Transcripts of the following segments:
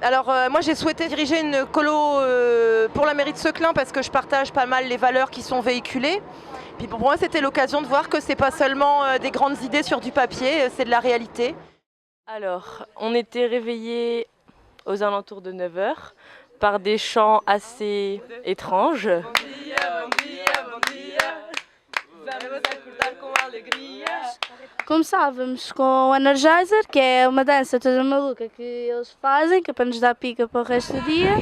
Alors moi j'ai souhaité diriger une colo pour la mairie de Seclin parce que je partage pas mal les valeurs qui sont véhiculées. Puis pour moi c'était l'occasion de voir que c'est pas seulement des grandes idées sur du papier, c'est de la réalité. Alors, on était réveillés aux alentours de 9 heures par des chants assez étranges. Começávamos com o Energizer, que é uma dança toda maluca que eles fazem, que é para nos dar pica para o resto do dia.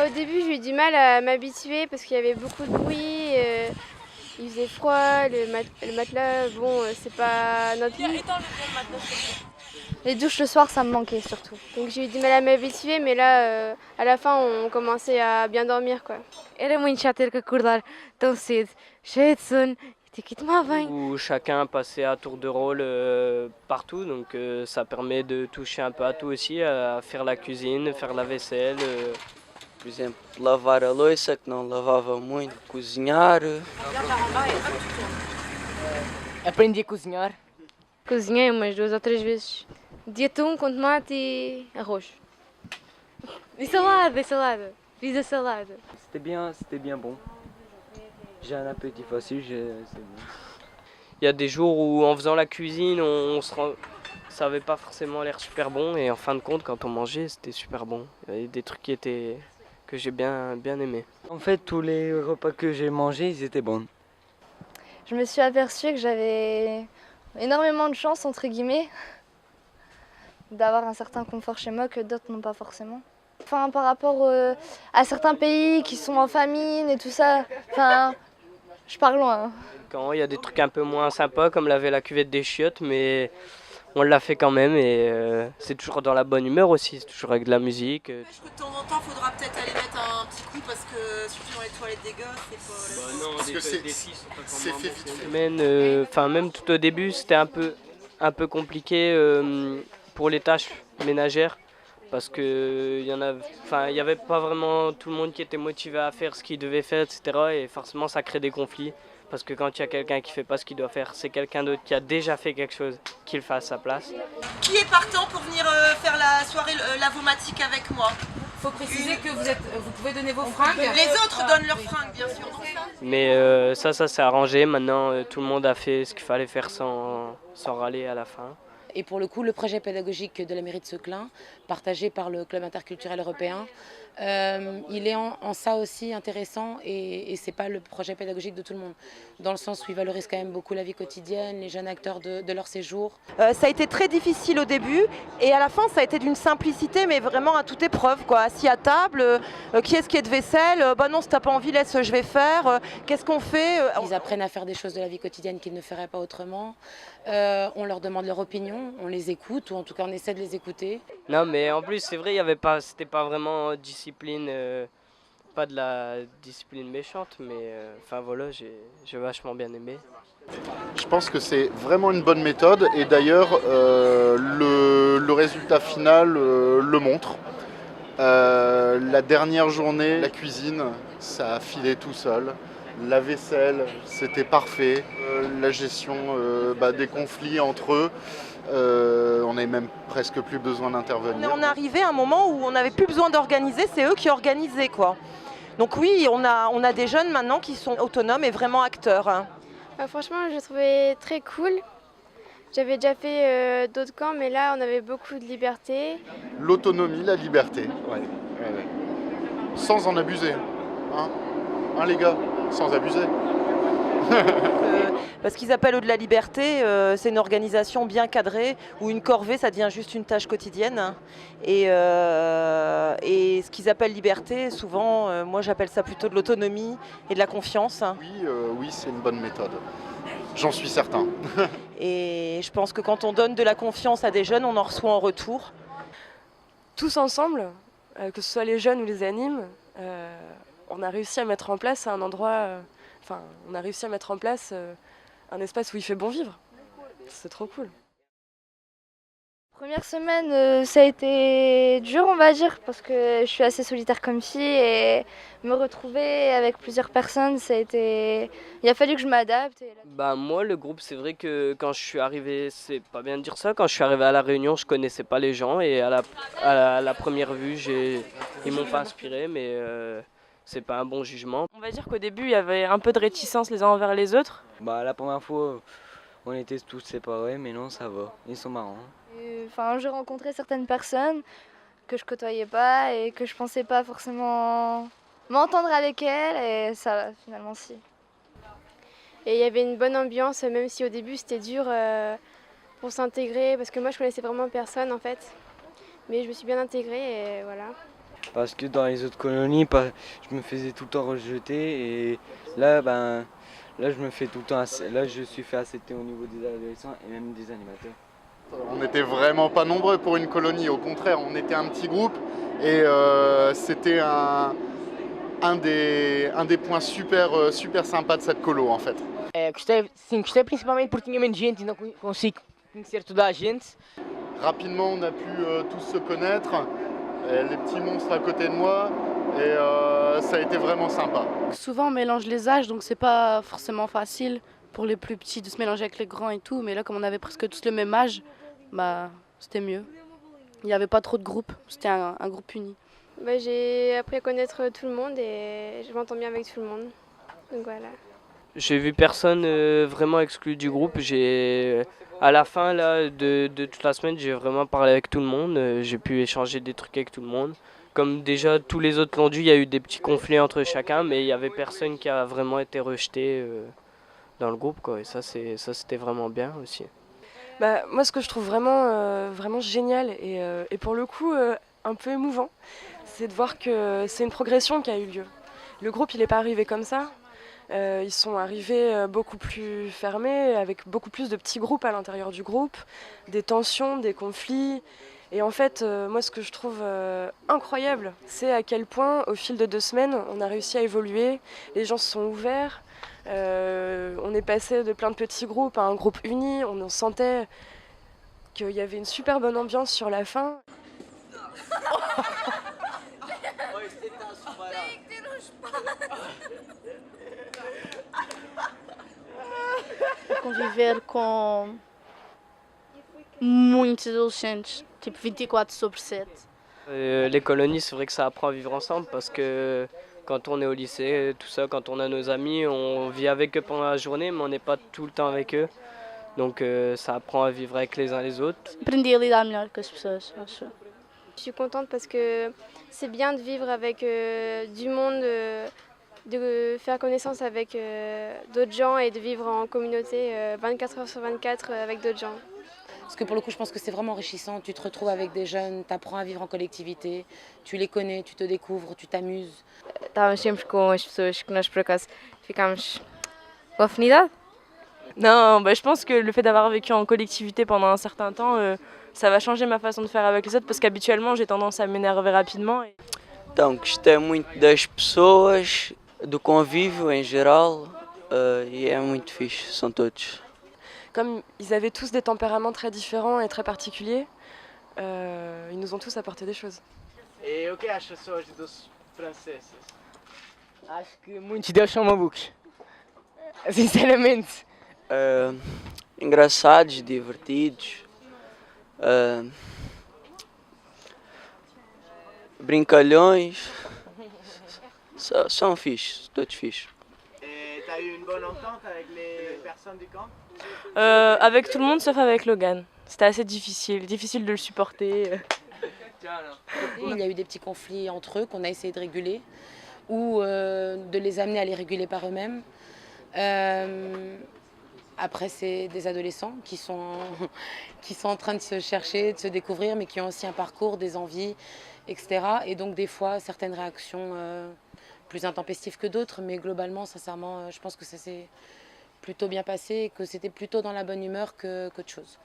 Au début, j'ai eu du mal à m'habituer parce qu'il y avait beaucoup de bruit, il faisait froid, le matelas, bon, c'est pas notre lit. Les douches le soir, ça me manquait surtout. Donc j'ai eu du mal à m'habituer, mais là, à la fin, on commençait à bien dormir, quoi. Era muito chato ter que acordar tão cedo, cheia de sono, e ter que ir tomar banho. Où chacun passait à tour de rôle partout, donc ça permet de toucher un peu à tout aussi, à faire la cuisine, faire la vaisselle. Por exemplo, lavar a louça, que não lavava muito, cozinhar. Aprendi a cozinhar. Cozinhei umas 2 ou 3 vezes. De atum com tomate e arroz. E salada, salada. Fiz a salada. C'était bien bon. J'ai un appétit facile, c'est bon. Il y a des jours où en faisant la cuisine, ça avait pas forcément l'air super bon, et en fin de compte, quand on mangeait, c'était super bon. Il y avait des trucs que j'ai bien aimé. En fait, tous les repas que j'ai mangés, ils étaient bons. Je me suis aperçue que j'avais énormément de chance, entre guillemets, d'avoir un certain confort chez moi que d'autres n'ont pas forcément. Enfin, par rapport à certains pays qui sont en famine et tout ça, enfin, je pars loin. Quand il y a des trucs un peu moins sympas, comme laver la cuvette des chiottes, mais on l'a fait quand même, et c'est toujours dans la bonne humeur aussi, c'est toujours avec de la musique. De temps en temps, il faudra peut-être aller mettre un petit coup parce que surtout dans les toilettes des gosses, c'est pas... Non, Parce que c'est filles sont pas c'est fait vite fait. même tout au début, c'était un peu compliqué pour les tâches ménagères, parce que il y avait pas vraiment tout le monde qui était motivé à faire ce qu'il devait faire, etc. Et forcément, ça crée des conflits. Parce que quand il y a quelqu'un qui fait pas ce qu'il doit faire, c'est quelqu'un d'autre qui a déjà fait quelque chose qui le fait à sa place. Qui est partant pour venir faire la soirée lavomatique avec moi? Il faut préciser que vous pouvez donner vos fringues. Les autres donnent leurs fringues, bien sûr. Mais ça s'est arrangé. Maintenant, tout le monde a fait ce qu'il fallait faire sans râler à la fin. Et pour le coup, le projet pédagogique de la mairie de Seclin, partagé par le Club interculturel européen, il est en ça aussi intéressant, et c'est pas le projet pédagogique de tout le monde, dans le sens où il valorise quand même beaucoup la vie quotidienne, les jeunes acteurs de leur séjour. Ça a été très difficile au début et à la fin ça a été d'une simplicité mais vraiment à toute épreuve, quoi. Assis à table, qui est-ce qui est de vaisselle, bah non si t'as pas envie laisse je vais faire, qu'est-ce qu'on fait Ils apprennent à faire des choses de la vie quotidienne qu'ils ne feraient pas autrement. On leur demande leur opinion, on les écoute, ou en tout cas on essaie de les écouter. Non, mais en plus c'est vrai, c'était pas vraiment discipline, pas de la discipline méchante, mais enfin voilà, j'ai vachement bien aimé. Je pense que c'est vraiment une bonne méthode et d'ailleurs le résultat final le montre. La dernière journée, la cuisine, ça a filé tout seul. La vaisselle, c'était parfait. La gestion des conflits entre eux, on n'avait même presque plus besoin d'intervenir. On est arrivé à un moment où on n'avait plus besoin d'organiser, c'est eux qui organisaient, quoi. Donc oui, on a des jeunes maintenant qui sont autonomes et vraiment acteurs. Hein. Franchement, je trouvais très cool. J'avais déjà fait d'autres camps, mais là, on avait beaucoup de liberté. L'autonomie, la liberté, ouais. Sans en abuser. Hein les gars, sans abuser. Parce qu'ils appellent au-delà de la liberté, c'est une organisation bien cadrée où une corvée ça devient juste une tâche quotidienne. Et ce qu'ils appellent liberté, souvent, moi j'appelle ça plutôt de l'autonomie et de la confiance. Oui, c'est une bonne méthode. J'en suis certain. Et je pense que quand on donne de la confiance à des jeunes, on en reçoit en retour. Tous ensemble, que ce soit les jeunes ou les animes, on a réussi à mettre en place un endroit, un espace où il fait bon vivre. C'est trop cool. Première semaine, ça a été dur, on va dire, parce que je suis assez solitaire comme fille et me retrouver avec plusieurs personnes, ça a été... Il a fallu que je m'adapte. Bah moi le groupe c'est vrai que quand je suis arrivé, c'est pas bien de dire ça, quand je suis arrivé à la Réunion je connaissais pas les gens et à la première vue ils m'ont pas inspiré mais c'est pas un bon jugement. On va dire qu'au début il y avait un peu de réticence les uns envers les autres. Bah la première fois on était tous séparés mais non ça va, ils sont marrants. Enfin, j'ai rencontré certaines personnes que je côtoyais pas et que je pensais pas forcément m'entendre avec elles et ça va finalement si. Et il y avait une bonne ambiance, même si au début c'était dur pour s'intégrer, parce que moi je connaissais vraiment personne en fait. Mais je me suis bien intégrée et voilà. Parce que dans les autres colonies, je me faisais tout le temps rejeter et là, là je me fais tout le temps, là je suis fait accepter au niveau des adolescents et même des animateurs. On n'était vraiment pas nombreux pour une colonie, au contraire, on était un petit groupe et c'était un des points super sympas de cette colo en fait. Gostei principalmente porque tinha menos gente e não consigo conhecer toda a gente. Rapidement, on a pu tous se connaître, les petits monstres à côté de moi, et ça a été vraiment sympa. Souvent on mélange les âges, donc c'est pas forcément facile pour les plus petits de se mélanger avec les grands et tout, mais là comme on avait presque tous le même âge, bah c'était mieux. Il n'y avait pas trop de groupes, c'était un groupe uni. Bah, j'ai appris à connaître tout le monde et je m'entends bien avec tout le monde. Donc voilà. J'ai vu personne vraiment exclu du groupe. À la fin là, de toute la semaine, j'ai vraiment parlé avec tout le monde. J'ai pu échanger des trucs avec tout le monde. Comme déjà tous les autres l'ont dit, il y a eu des petits conflits entre chacun, mais il n'y avait personne qui a vraiment été rejeté dans le groupe, quoi. Et ça c'était vraiment bien aussi. Bah, moi ce que je trouve vraiment génial et pour le coup un peu émouvant, c'est de voir que c'est une progression qui a eu lieu. Le groupe il n'est pas arrivé comme ça. Ils sont arrivés beaucoup plus fermés, avec beaucoup plus de petits groupes à l'intérieur du groupe, des tensions, des conflits. Et en fait, moi ce que je trouve incroyable, c'est à quel point au fil de 2 semaines, on a réussi à évoluer, les gens se sont ouverts, on est passé de plein de petits groupes à un groupe uni, on sentait qu'il y avait une super bonne ambiance sur la fin. Conviver com muitos adolescentes, tipo 24/7. Les colonies, c'est vrai que ça apprend à vivre ensemble parce que quand on est au lycée, tout ça, quand on a nos amis, on vit avec eux pendant la journée, mais on n'est pas tout le temps avec eux. Donc ça apprend à vivre avec les uns les autres. Aprendi a lidar melhor com as pessoas, acho. Je suis contente parce que c'est bien de vivre avec du monde, de faire connaissance avec d'autres gens et de vivre en communauté 24 heures sur 24 avec d'autres gens. Parce que pour le coup, je pense que c'est vraiment enrichissant. Tu te retrouves avec des jeunes, tu apprends à vivre en collectivité, tu les connais, tu te découvres, tu t'amuses. Estávamos sempre com as pessoas que nós por acaso ficámos com afinidade. Non, bah, je pense que le fait d'avoir vécu en collectivité pendant un certain temps, ça va changer ma façon de faire avec les autres parce qu'habituellement j'ai tendance à m'énerver rapidement. Então, gostei muito das pessoas, do convívio em geral e é muito fixe, são todos. Comme ils avaient tous des tempéraments très différents et très particuliers, ils nous ont tous apporté des choses. E o que achas hoje dos franceses? Acho que muitos deles são malucos. Sinceramente. Engraçados, divertidos, brincalhões, são fixes, todos fixes. Et t'as eu une bonne entente avec les personnes du camp? Avec tout le monde sauf avec Logan. C'était assez difficile de le supporter. Il y a eu des petits conflits entre eux qu'on a essayé de réguler ou de les amener à les réguler par eux-mêmes. Après, c'est des adolescents qui sont en train de se chercher, de se découvrir, mais qui ont aussi un parcours, des envies, etc. Et donc, des fois, certaines réactions plus intempestives que d'autres, mais globalement, sincèrement, je pense que ça s'est plutôt bien passé et que c'était plutôt dans la bonne humeur qu'autre chose.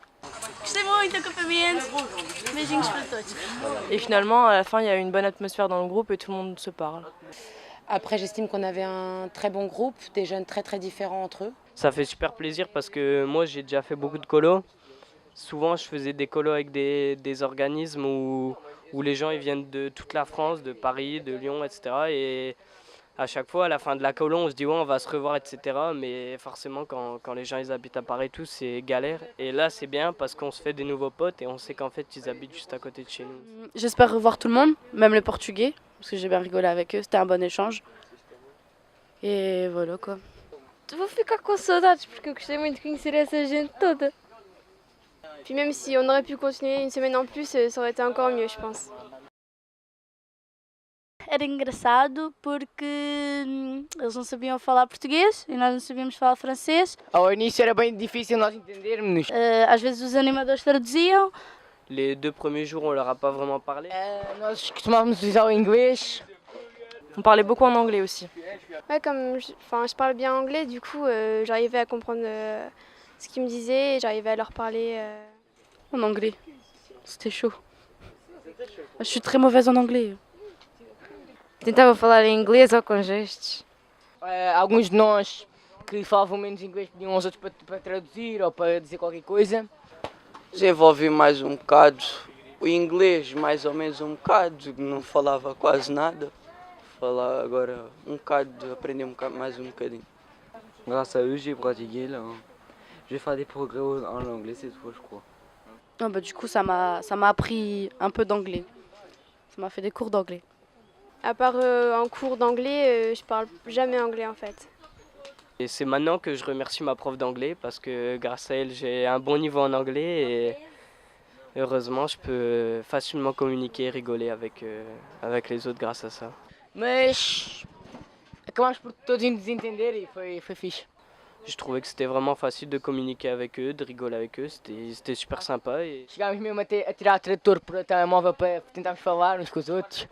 Gostei muito do acampamento. Beijinhos para todos. Et finalement, à la fin, il y a eu une bonne atmosphère dans le groupe et tout le monde se parle. Après, j'estime qu'on avait un très bon groupe, des jeunes très très différents entre eux. Ça fait super plaisir parce que moi j'ai déjà fait beaucoup de colos souvent je faisais des colos avec des organismes où les gens ils viennent de toute la France, de Paris, de Lyon, etc. Et à chaque fois, à la fin de la colo, on se dit ouais, on va se revoir, etc. Mais forcément, quand les gens ils habitent à Paris, tout, c'est galère. Et là, c'est bien parce qu'on se fait des nouveaux potes et on sait qu'en fait, ils habitent juste à côté de chez nous. J'espère revoir tout le monde, même les Portugais, parce que j'ai bien rigolé avec eux, c'était un bon échange. Et voilà quoi. Vou ficar com saudades porque eu gostei muito de conhecer essa gente toda. Puis même si on aurait pu continuer une semaine en plus, ça aurait été encore mieux, je pense. Era engraçado porque eles não sabiam falar português e nós não sabíamos falar francês. Ao início era bem difícil nós entendermos. Às vezes os animadores traduziam. Les 2 premiers jours, on leur a pas vraiment parlé. Nós costumávamos usar o inglês. On parlait beaucoup en anglais aussi. Ouais, comme je parle bien anglais, du coup, j'arrivais à comprendre ce qu'ils me disaient et j'arrivais à leur parler. En anglais, c'était chaud. Je suis très mauvaise en anglais. Tentava falar em inglês ou com gestos. Alguns de nós que falavam menos inglês pediam aos outros para traduzir ou para dizer qualquer coisa. Desenvolvi mais um bocado o inglês, mais ou menos um bocado, não falava quase nada. Falar agora um bocado, aprender mais um bocadinho. Grâce à eux, j'ai pratiqué là. Je vais faire des progrès en anglais cette fois, je crois. Ah bah, du coup, ça m'a appris un peu d'anglais. Ça m'a fait des cours d'anglais. À part en cours d'anglais, je parle jamais anglais en fait. Et c'est maintenant que je remercie ma prof d'anglais parce que grâce à elle, j'ai un bon niveau en anglais et heureusement, je peux facilement communiquer et rigoler avec les autres grâce à ça. Mas acabámos por todos nos entender e foi fixe. Je trouvais que c'était vraiment facile de communiquer avec eux, de rigoler avec eux, c'était super sympa. Et... Chegámos mesmo a tirar o tradutor para o telemóvel para tentarmos falar uns com os outros.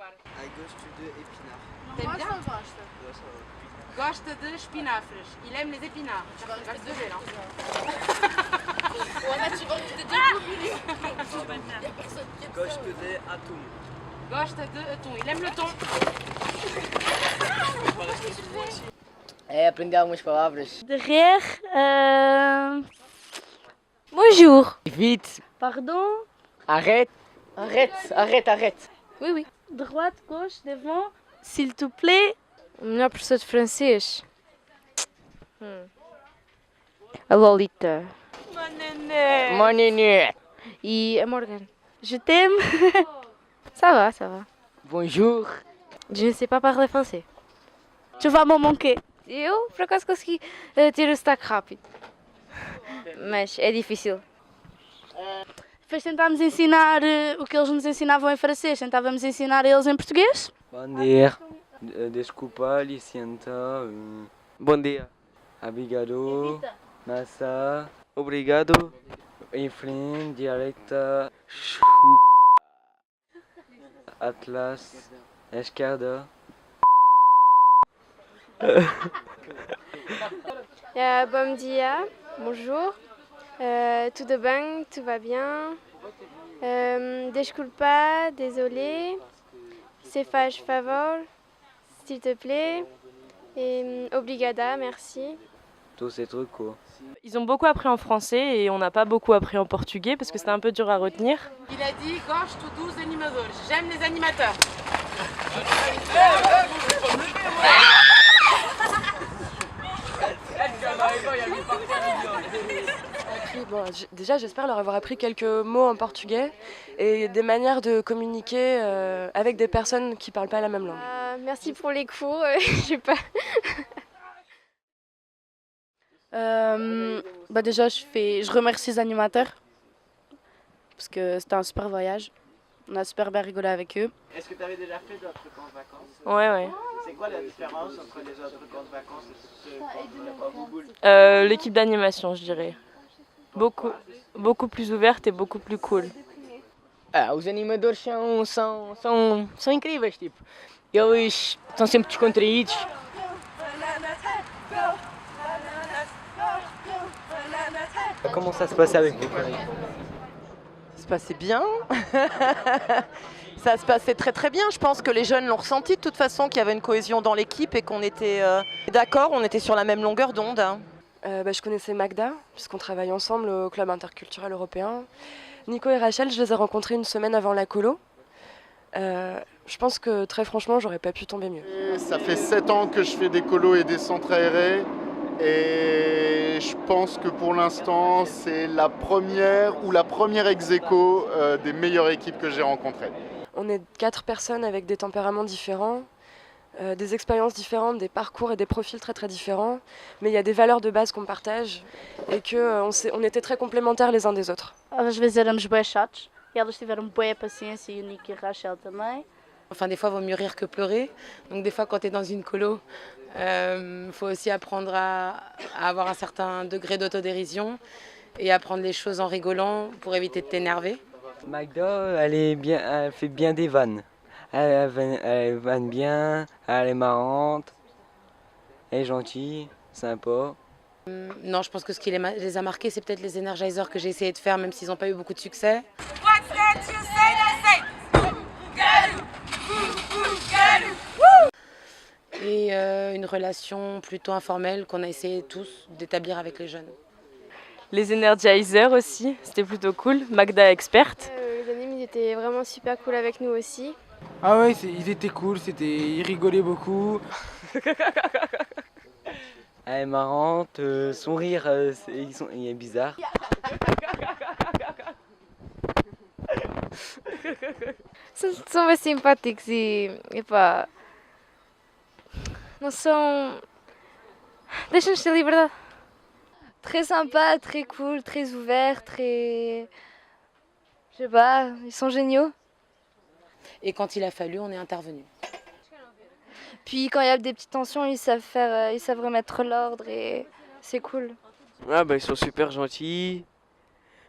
T'aimes bien ou gosta? Gosta de espinafres. Il aime les épinards. Gosta de ver, não? Gosto de atum. Gosta de atum. Il aime le thon. Aprender algumas palavras. De rire. Bonjour. Vite. Pardon. Arrête. Arrête. Oui, oui. Droite, gauche, devant. S'il te plaît. O melhor professor de francês. A Lolita. Mon néné. E a Morgan. Je t'aime. Ça va. Bonjour. Je ne sais pas parler français. Tu vas me manquer. Eu, por acaso, consegui ter o sotaque rápido. Mas é difícil. Depois tentámos ensinar o que eles nos ensinavam em francês. Tentávamos ensinar eles em português. Bom dia. Desculpa, licença. Bom dia. Obrigado. Nasa. Obrigado. Em frente, direita. Atlas. Esquerda. Bom dia, bonjour. Tudo bem, tout va bien. Desculpa, désolé. Se faz favor, s'il te plaît. Et obrigada, merci. Tous ces trucs quoi. Ils ont beaucoup appris en français et on n'a pas beaucoup appris en portugais parce que c'était un peu dur à retenir. Il a dit gosto dos animadores. J'aime les animateurs. Bon, déjà, j'espère leur avoir appris quelques mots en portugais et des manières de communiquer avec des personnes qui ne parlent pas la même langue. Merci pour les cours, je sais pas. Déjà, je remercie les animateurs parce que c'était un super voyage. On a super bien rigolé avec eux. Est-ce que tu avais déjà fait d'autres camps de vacances? Ouais. C'est quoi la différence entre les autres camps de vacances et ce camp? L'équipe d'animation, je dirais. Beaucoup plus ouverte et beaucoup plus cool. Os animadores são incríveis, tipo. Eles estão sempre descontraídos. Comment ça se passait avec vous? Ça se passait bien. Ça se passait très très bien. Je pense que les jeunes l'ont ressenti de toute façon, qu'il y avait une cohésion dans l'équipe et qu'on était d'accord, on était sur la même longueur d'onde. Je connaissais Magda, puisqu'on travaille ensemble au Club interculturel européen. Nico et Rachel, je les ai rencontrés une semaine avant la colo. Je pense que très franchement, j'aurais pas pu tomber mieux. Ça fait 7 ans que je fais des colos et des centres aérés. Et je pense que pour l'instant, c'est la première ex-aequo des meilleures équipes que j'ai rencontrées. On est 4 personnes avec des tempéraments différents, des expériences différentes, des parcours et des profils très très différents. Mais il y a des valeurs de base qu'on partage et qu'on était très complémentaires les uns des autres. Às vezes éramos bué chatos e elas tiveram bué paciência e o Nico e a Rachel também. Enfin, des fois, il vaut mieux rire que pleurer. Donc, des fois, quand tu es dans une colo, faut aussi apprendre à avoir un certain degré d'autodérision et à prendre les choses en rigolant pour éviter de t'énerver. Magda, elle fait bien des vannes. Elle vanne bien, elle est marrante, elle est gentille, sympa. Non, je pense que ce qui les a marqués, c'est peut-être les energizers que j'ai essayé de faire, même s'ils n'ont pas eu beaucoup de succès. Et une relation plutôt informelle qu'on a essayé tous d'établir avec les jeunes. Les Energizers aussi, c'était plutôt cool. Magda experte. Les animes, ils étaient vraiment super cool avec nous aussi. Ah ouais, ils étaient cool, ils rigolaient beaucoup. Elle est marrante, son rire, il est bizarre. São bem simpáticos e, epá, não são... Deixam-nos ter liberdade. Très sympa, très cool, très ouvert, très... Je sais pas, ils sont géniaux. Et quand il a fallu, on est intervenu. Puis quand il y a des petites tensions, ils savent remettre l'ordre et c'est cool. Ah ils sont super gentils.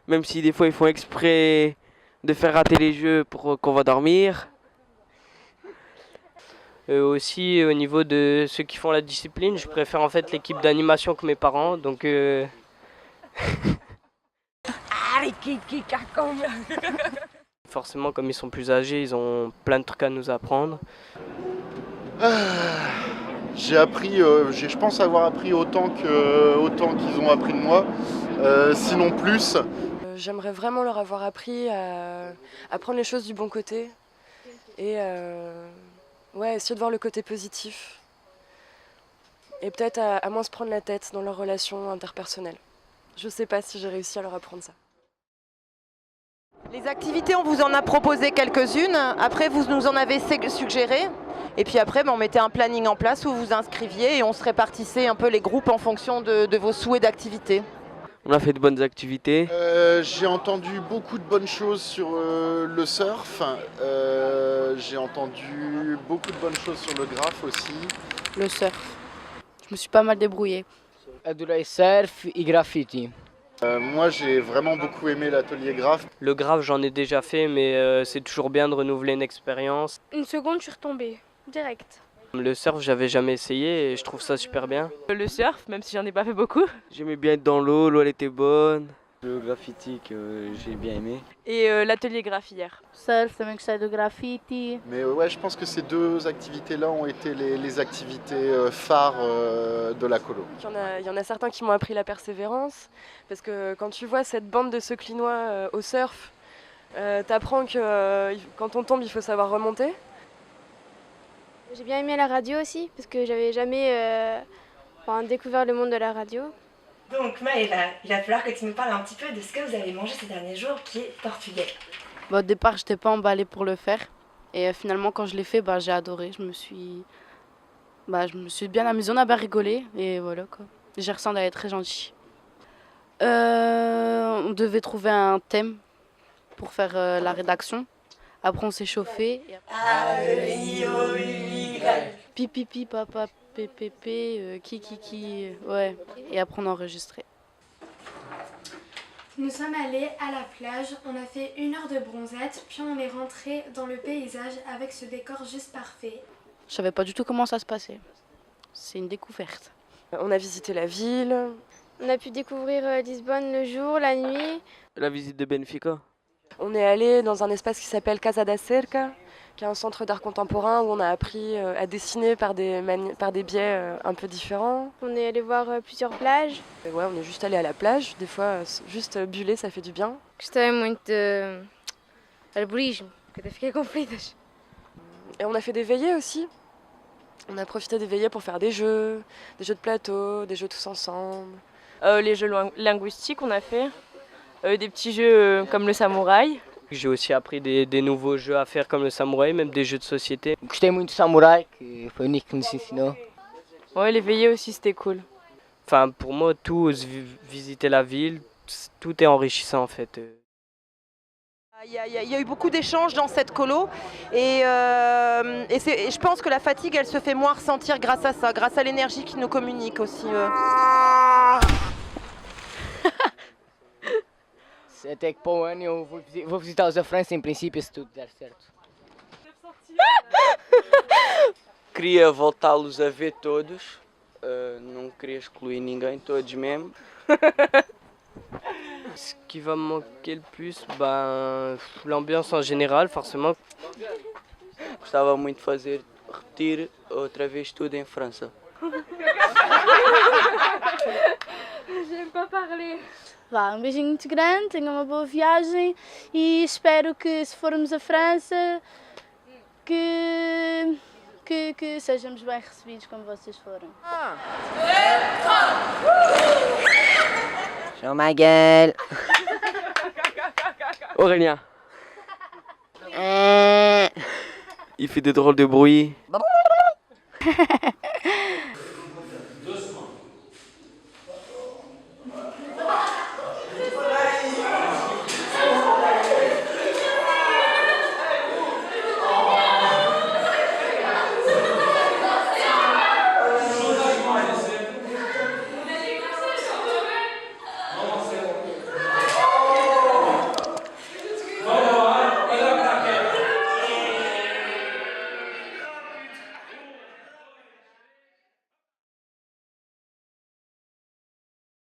Même si des fois ils font exprès de faire rater les jeux pour qu'on va dormir. Aussi au niveau de ceux qui font la discipline, je préfère en fait l'équipe d'animation que mes parents. Donc forcément comme ils sont plus âgés, ils ont plein de trucs à nous apprendre. J'ai appris, je pense avoir appris autant qu'ils ont appris de moi, sinon plus. J'aimerais vraiment leur avoir appris à prendre les choses du bon côté et essayer de voir le côté positif. Et peut-être à moins se prendre la tête dans leurs relations interpersonnelles. Je sais pas si j'ai réussi à leur apprendre ça. Les activités, on vous en a proposé quelques-unes. Après, vous nous en avez suggéré. Et puis après, on mettait un planning en place où vous vous inscriviez et on se répartissait un peu les groupes en fonction de vos souhaits d'activité. On a fait de bonnes activités. J'ai entendu beaucoup de bonnes choses sur le surf. J'ai entendu beaucoup de bonnes choses sur le graphe aussi. Le surf. Je me suis pas mal débrouillée. Adorei surf e graffiti. Moi, j'ai vraiment beaucoup aimé l'atelier graphe. Le graphe, j'en ai déjà fait, mais c'est toujours bien de renouveler une expérience. Une seconde, je suis retombée, direct. Le surf, j'avais jamais essayé et je trouve ça super bien. Le surf, même si j'en ai pas fait beaucoup. J'aimais bien être dans l'eau elle était bonne. Le graffiti que j'ai bien aimé. Et l'atelier graphe hier. Surf, também gostei do graffiti. Mais ouais, je pense que ces deux activités-là ont été les activités phares de la colo. Il y en a certains qui m'ont appris la persévérance, parce que quand tu vois cette bande de Seclinois au surf, t'apprends que quand on tombe, il faut savoir remonter. J'ai bien aimé la radio aussi, parce que j'avais jamais découvert le monde de la radio. Donc Maëva, il va falloir que tu nous parles un petit peu de ce que vous avez mangé ces derniers jours, qui est portugais. Au départ, j'étais pas emballée pour le faire. Et finalement, quand je l'ai fait, j'ai adoré. Je me suis bien amusée, on a bien rigolé. Et voilà quoi. J'ai ressenti d'être très gentille. On devait trouver un thème pour faire la rédaction. Après, on s'est chauffé. Pipi, papa, pépé, qui, ouais. Et après, on a enregistré. Nous sommes allés à la plage, on a fait 1 heure de bronzette, puis on est rentré dans le paysage avec ce décor juste parfait. Je savais pas du tout comment ça se passait. C'est une découverte. On a visité la ville. On a pu découvrir Lisbonne le jour, la nuit. La visite de Benfica. On est allé dans un espace qui s'appelle Casa da Cerca, qui est un centre d'art contemporain où on a appris à dessiner par des biais un peu différents. On est allé voir plusieurs plages. Et ouais, on est juste allé à la plage. Des fois, juste buller, ça fait du bien. Gostei muito de arborismo, que até fiquei com feridas. Et on a fait des veillées aussi. On a profité des veillées pour faire des jeux de plateau, des jeux tous ensemble. Les jeux linguistiques, on a fait. Des petits jeux comme le samouraï. J'ai aussi appris des nouveaux jeux à faire comme le samouraï, même des jeux de société. Gostei muito do samurai, que foi o Nick que nos ensinou. Ouais, les veillées aussi, c'était cool. Enfin, pour moi, visiter la ville, tout est enrichissant en fait. Il y a eu beaucoup d'échanges dans cette colo et je pense que la fatigue, elle se fait moins ressentir grâce à ça, grâce à l'énergie qui nous communique aussi. Até que para o ano eu vou visitar os da França, em princípio, se tudo der certo. Queria voltá-los a ver todos, não queria excluir ninguém, todos mesmo. Ce qui va me manquer le plus, l'ambiance en général, forcément. Gostava muito de fazer, repetir outra vez tudo em França. J'aime pas parler. Vá, um beijinho muito grande, tenham uma boa viagem e espero que se formos à França que sejamos bem recebidos como vocês foram. Jean ma gueule. Aurélien. Il fait des drôles de bruit.